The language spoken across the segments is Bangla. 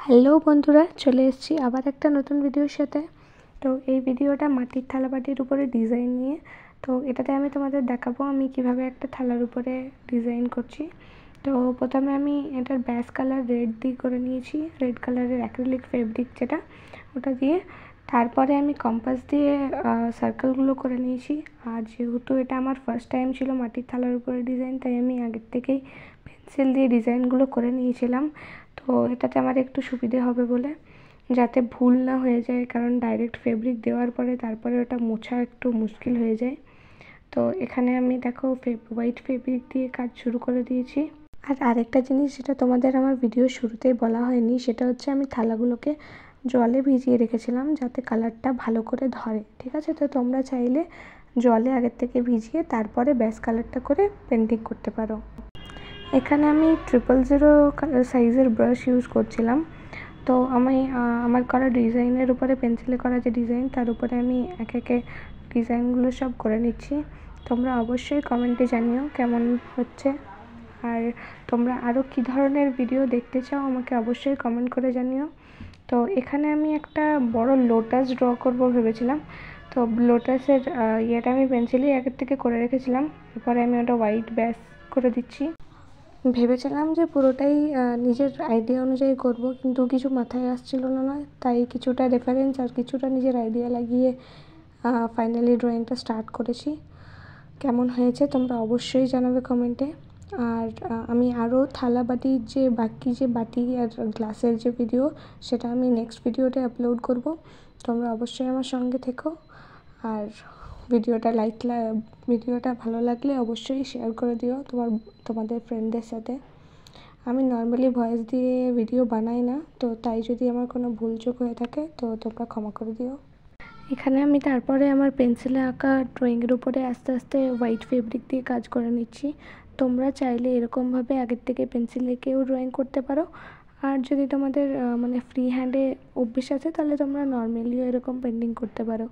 হ্যালো বন্ধুরা, চলে এসেছি আবার একটা নতুন ভিডিওর সাথে। তো এই ভিডিওটা মাটির থালাবাটির উপরে ডিজাইন নিয়ে। তো এটাতে আমি তোমাদের দেখাবো আমি কিভাবে একটা থালার উপরে ডিজাইন করছি। তো প্রথমে আমি এটার ব্যাস কালার রেড দিয়ে করে নিয়েছি, রেড কালারের অ্যাক্রিলিক ফেব্রিক যেটা, ওটা দিয়ে। তারপরে আমি কম্পাস দিয়ে সার্কেলগুলো করে নিয়েছি। আর যেহেতু এটা আমার ফার্স্ট টাইম ছিল মাটির থালার উপরে ডিজাইন, তাই আমি আগের থেকেই পেন্সিল দিয়ে ডিজাইনগুলো করে নিয়েছিলাম। তো এটাতে আমার একটু সুবিধে হবে বলে, যাতে ভুল না হয়ে যায়, কারণ ডাইরেক্ট ফেব্রিক দেওয়ার পরে তারপরে ওটা মোছা একটু মুশকিল হয়ে যায়। তো এখানে আমি দেখো হোয়াইট ফেব্রিক দিয়ে কাজ শুরু করে দিয়েছি। আর আরেকটা জিনিস যেটা তোমাদের আমার ভিডিওর শুরুতেই বলা হয়নি, সেটা হচ্ছে আমি থালাগুলোকে জলে ভিজিয়ে রেখেছিলাম যাতে কালারটা ভালো করে ধরে। ঠিক আছে, তো তোমরা চাইলে জলে আগের থেকে ভিজিয়ে তারপরে ব্যাস কালারটা করে পেন্টিং করতে পারো। এখানে আমি 000 সাইজের ব্রাশ ইউজ করছিলাম। তো আমি আমার করা ডিজাইনের উপরে পেন্সিলে করা যে ডিজাইন, তার উপরে আমি একে একে ডিজাইনগুলো সব করে নিচ্ছি। তোমরা অবশ্যই কমেন্টে জানিও কেমন হচ্ছে, আর তোমরা আরও কী ধরনের ভিডিও দেখতে চাও আমাকে অবশ্যই কমেন্ট করে জানিও। তো এখানে আমি একটা বড় লোটাস ড্র করব ভেবেছিলাম। তো লোটাসের ইয়েটা আমি পেন্সিলেই আগের থেকে করে রেখেছিলাম। এরপরে আমি ওটা হোয়াইট ব্যাস করে দিচ্ছি। ভেবেছিলাম যে পুরোটাই নিজের আইডিয়া অনুযায়ী করব, কিন্তু কিছু মাথায় আসছিল না, তাই কিছুটা রেফারেন্স আর কিছুটা নিজের আইডিয়া লাগিয়ে ফাইনালি ড্রয়িংটা স্টার্ট করেছি। কেমন হয়েছে তোমরা অবশ্যই জানাবে কমেন্টে। আর আমি আরও থালা বাটির যে বাকি যে বাটি আর গ্লাসের যে ভিডিও, সেটা আমি নেক্সট ভিডিওতে আপলোড করব। তোমরা অবশ্যই আমার সঙ্গে থেকো। আর ভিডিওটা ভালো লাগলে অবশ্যই শেয়ার করে দিও তোমাদের ফ্রেন্ডদের সাথে। আমি নর্মালি ভয়েস দিয়ে ভিডিও বানাই না, তো তাই যদি আমার কোনো ভুলচুক হয়ে থাকে তো তোমরা ক্ষমা করে দিও। এখানে আমি তারপরে আমার পেন্সিলে আঁকা ড্রয়িংয়ের উপরে আস্তে আস্তে হোয়াইট ফেব্রিক দিয়ে কাজ করে নিচ্ছি। তোমরা চাইলে এরকমভাবে আগের থেকে পেন্সিল এঁকেও ড্রয়িং করতে পারো। আর যদি তোমাদের মানে ফ্রি হ্যান্ডে অভ্যেস আছে, তাহলে তোমরা নর্মালিও এরকম পেন্টিং করতে পারো।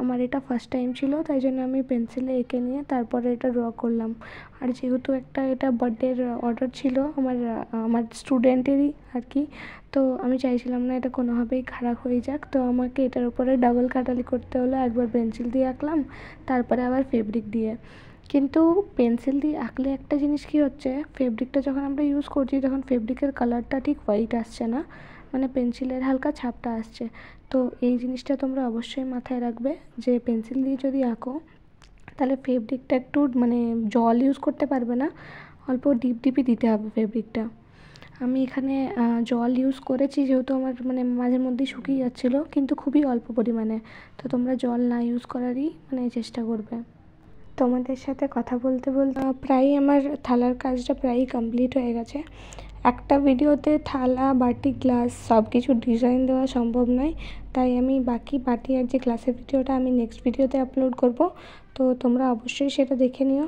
আমার এটা ফার্স্ট টাইম ছিল, তাই জন্য আমি পেন্সিলে এঁকে নিয়ে তারপরে এটা ড্র করলাম। আর যেহেতু এটা বার্থডের অর্ডার ছিল আমার স্টুডেন্টেরই আর কি, তো আমি চাইছিলাম না এটা কোনোভাবেই খারাপ হয়ে যাক। তো আমাকে এটার উপরে ডাবল কাটালি করতে হলো। একবার পেন্সিল দিয়ে আঁকলাম, তারপরে আবার ফেব্রিক দিয়ে। কিন্তু পেন্সিল দিয়ে আঁকলে একটা জিনিস কী হচ্ছে, ফেব্রিকটা যখন আমরা ইউজ করছি তখন ফেব্রিকের কালারটা ঠিক হোয়াইট আসছে না, মানে পেন্সিলের হালকা ছাপটা আসছে। তো এই জিনিসটা তোমরা অবশ্যই মাথায় রাখবে যে পেন্সিল দিয়ে যদি আঁকো তাহলে ফেব্রিকটা একটু মানে জল ইউজ করতে পারবে না, অল্প ডিপই দিতে হবে ফেব্রিকটা। আমি এখানে জল ইউজ করেছি, যেহেতু আমার মানে মাঝে মধ্যেই শুকিয়ে যাচ্ছিলো, কিন্তু খুবই অল্প পরিমাণে। তো তোমরা জল না ইউজ করারই মানে চেষ্টা করবে। তোমাদের সাথে কথা বলতে বলতে প্রায় আমার থালার কাজটা প্রায়ই কমপ্লিট হয়ে গেছে। একটা ভিডিওতে থালা বাটি গ্লাস সব কিছু ডিজাইন দেওয়া সম্ভব নয়, তাই আমি বাকি বাটি আর যে গ্লাসের ভিডিওটা আমি নেক্সট ভিডিওতে আপলোড করব। তো তোমরা অবশ্যই সেটা দেখে নিও।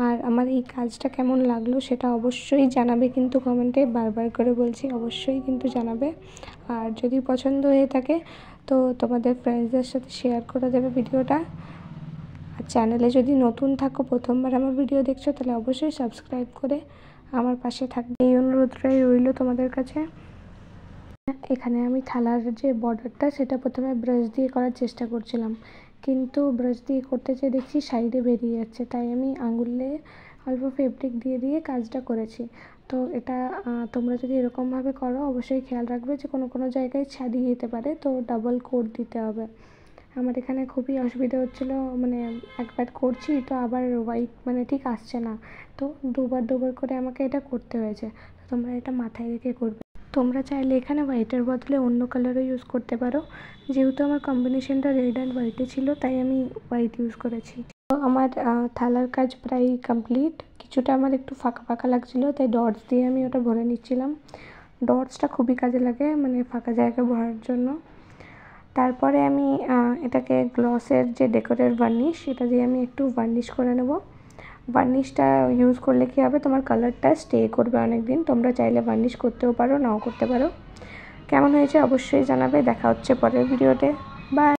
আর আমার এই কাজটা কেমন লাগলো সেটা অবশ্যই জানাবে, কিন্তু কমেন্টে বারবার করে বলছি অবশ্যই কিন্তু জানাবে। আর যদি পছন্দ হয়ে থাকে তো তোমাদের ফ্রেন্ডসদের সাথে শেয়ার করে দেবে ভিডিওটা। আর চ্যানেলে যদি নতুন থাকো, প্রথমবার আমার ভিডিও দেখছো, তাহলে অবশ্যই সাবস্ক্রাইব করে আমার পাশে থাকবে, এই অনুরোধটাই রইল তোমাদের কাছে। এখানে আমি থালার যে বর্ডারটা সেটা প্রথমে ব্রাশ দিয়ে করার চেষ্টা করছিলাম, কিন্তু ব্রাশ দিয়ে করতে চেয়ে দেখছি সাইডে বেরিয়ে যাচ্ছে, তাই আমি আঙুলে অল্প ফেব্রিক দিয়ে কাজটা করেছি। তো এটা তোমরা যদি এরকমভাবে করো অবশ্যই খেয়াল রাখবে যে কোনো জায়গায় ছাড়িয়ে যেতে পারে, তো ডাবল কোট দিতে হবে। আমার এখানে খুবই অসুবিধা হচ্ছিলো, মানে একবার করছি তো আবার হোয়াইট মানে ঠিক আসছে না, তো দুবার করে আমাকে এটা করতে হয়েছে। তো তোমরা এটা মাথায় রেখে করবে। তোমরা চাইলে এখানে হোয়াইটের বদলে অন্য কালারও ইউজ করতে পারো, যেহেতু আমার কম্বিনেশনটা রেড অ্যান্ড হোয়াইটে ছিল তাই আমি হোয়াইট ইউজ করেছি। তো আমার থালার কাজ প্রায় কমপ্লিট। কিছুটা আমার একটু ফাঁকা লাগছিলো, তাই ডটস দিয়ে আমি ওটা ভরে নিচ্ছিলাম। ডটসটা খুবই কাজে লাগে মানে ফাঁকা জায়গা ভরার জন্য। তারপরে আমি এটাকে গ্লসের যে ডেকোরের ভার্নিশ, এটা দিয়ে আমি একটু ভার্নিশ করে নেব। ভার্নিশটা ইউজ করলে কী হবে, তোমার কালারটা স্টে করবে অনেক দিন। তোমরা চাইলে ভার্নিশ করতেও পারো, নাও করতে পারো। কেমন হয়েছে অবশ্যই জানাবে। দেখা হচ্ছে পরের ভিডিওতে। বাই।